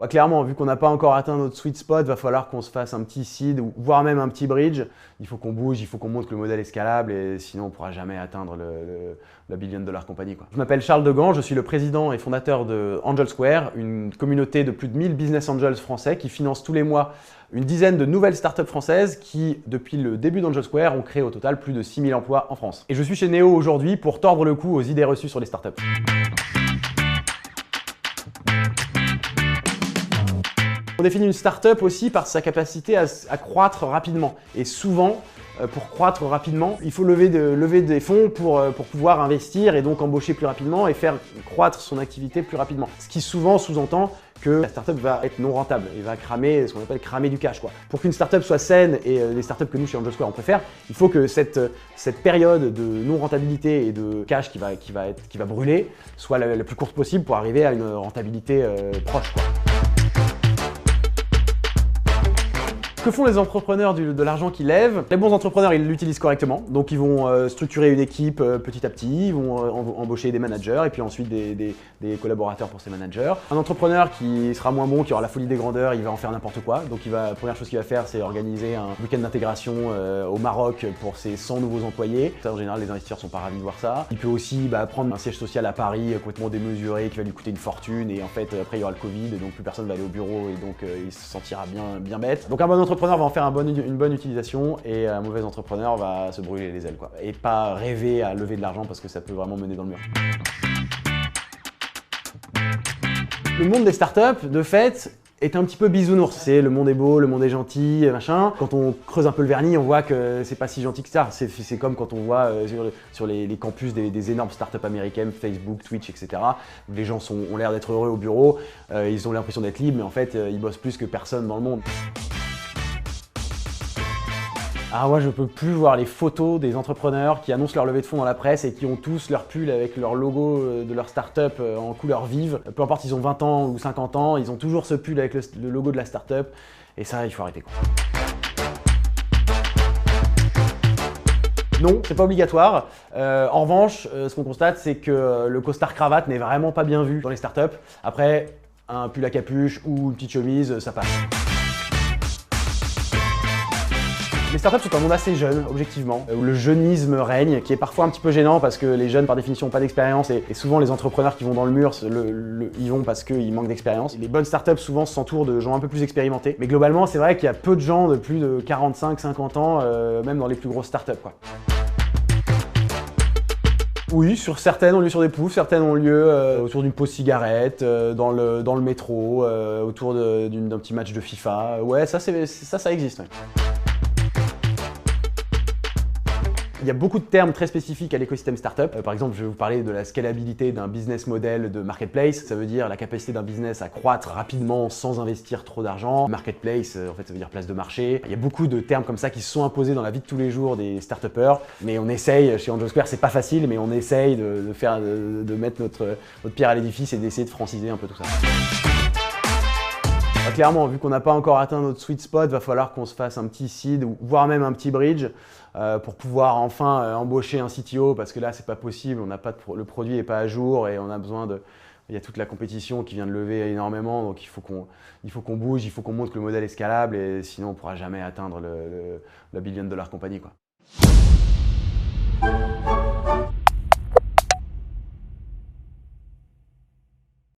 Ouais, clairement, vu qu'on n'a pas encore atteint notre sweet spot, va falloir qu'on se fasse un petit seed, voire même un petit bridge. Il faut qu'on bouge, il faut qu'on montre que le modèle est scalable et sinon on ne pourra jamais atteindre la billion dollar compagnie, quoi. Je m'appelle Charles Degan, je suis le président et fondateur de Angel Square, une communauté de plus de 1000 business angels français qui finance tous les mois une dizaine de nouvelles startups françaises qui, depuis le début d'Angel Square, ont créé au total plus de 6000 emplois en France. Et je suis chez Neo aujourd'hui pour tordre le cou aux idées reçues sur les startups. On définit une startup aussi par sa capacité à croître rapidement. Et souvent, pour croître rapidement, il faut lever des fonds pour pouvoir investir et donc embaucher plus rapidement et faire croître son activité plus rapidement. Ce qui souvent sous-entend que la startup va être non rentable et va cramer ce qu'on appelle cramer du cash, quoi. Pour qu'une startup soit saine, et les startups que nous chez Angel Square on préfère, il faut que cette période de non rentabilité et de cash qui va brûler soit la plus courte possible pour arriver à une rentabilité proche, quoi. Que font les entrepreneurs de l'argent qu'ils lèvent? Les bons entrepreneurs, ils l'utilisent correctement. Donc ils vont structurer une équipe petit à petit, ils vont embaucher des managers et puis ensuite des collaborateurs pour ces managers. Un entrepreneur qui sera moins bon, qui aura la folie des grandeurs, il va en faire n'importe quoi. Donc la première chose qu'il va faire, c'est organiser un week-end d'intégration au Maroc pour ses 100 nouveaux employés. Ça, en général, les investisseurs sont pas ravis de voir ça. Il peut aussi prendre un siège social à Paris complètement démesuré qui va lui coûter une fortune et en fait après il y aura le Covid et donc plus personne va aller au bureau et donc il se sentira bien bête. Donc un bon entrepreneur va en faire une bonne utilisation et un mauvais entrepreneur va se brûler les ailes, quoi. Et pas rêver à lever de l'argent parce que ça peut vraiment mener dans le mur. Le monde des startups, de fait, est un petit peu bisounours. C'est le monde est beau, le monde est gentil, machin. Quand on creuse un peu le vernis, on voit que c'est pas si gentil que ça. C'est comme quand on voit sur les campus des énormes startups américaines, Facebook, Twitch, etc. Où les gens ont l'air d'être heureux au bureau, ils ont l'impression d'être libres, mais en fait, ils bossent plus que personne dans le monde. Ah ouais, je peux plus voir les photos des entrepreneurs qui annoncent leur levée de fonds dans la presse et qui ont tous leur pull avec leur logo de leur startup en couleur vive. Peu importe s'ils ont 20 ans ou 50 ans, ils ont toujours ce pull avec le logo de la startup. Et ça, il faut arrêter, quoi. Non, c'est pas obligatoire. En revanche, ce qu'on constate, c'est que le costard cravate n'est vraiment pas bien vu dans les startups. Après, un pull à capuche ou une petite chemise, ça passe. Les startups sont un monde assez jeune, objectivement, où le jeunisme règne, qui est parfois un petit peu gênant parce que les jeunes, par définition, n'ont pas d'expérience et souvent les entrepreneurs qui vont dans le mur, ils vont parce qu'ils manquent d'expérience. Les bonnes startups, souvent, s'entourent de gens un peu plus expérimentés. Mais globalement, c'est vrai qu'il y a peu de gens de plus de 45-50 ans, même dans les plus grosses startups, quoi. Oui, sur certaines ont lieu sur des poufs, certaines ont lieu autour d'une pause cigarette, dans le métro, autour d'un petit match de FIFA. Ouais, ça existe, ouais. Il y a beaucoup de termes très spécifiques à l'écosystème startup. Par exemple, je vais vous parler de la scalabilité d'un business model de marketplace. Ça veut dire la capacité d'un business à croître rapidement sans investir trop d'argent. Marketplace, en fait, ça veut dire place de marché. Il y a beaucoup de termes comme ça qui se sont imposés dans la vie de tous les jours des start-upers. Mais on essaye, chez Angel Square, c'est pas facile, mais on essaye de mettre notre pierre à l'édifice et d'essayer de franciser un peu tout ça. Clairement, vu qu'on n'a pas encore atteint notre sweet spot, va falloir qu'on se fasse un petit seed, voire même un petit bridge, pour pouvoir enfin embaucher un CTO, parce que là, c'est pas possible, le produit n'est pas à jour et on a besoin de... Il y a toute la compétition qui vient de lever énormément, donc il faut qu'on bouge, il faut qu'on montre que le modèle est scalable et sinon on ne pourra jamais atteindre la billion dollar compagnie, quoi.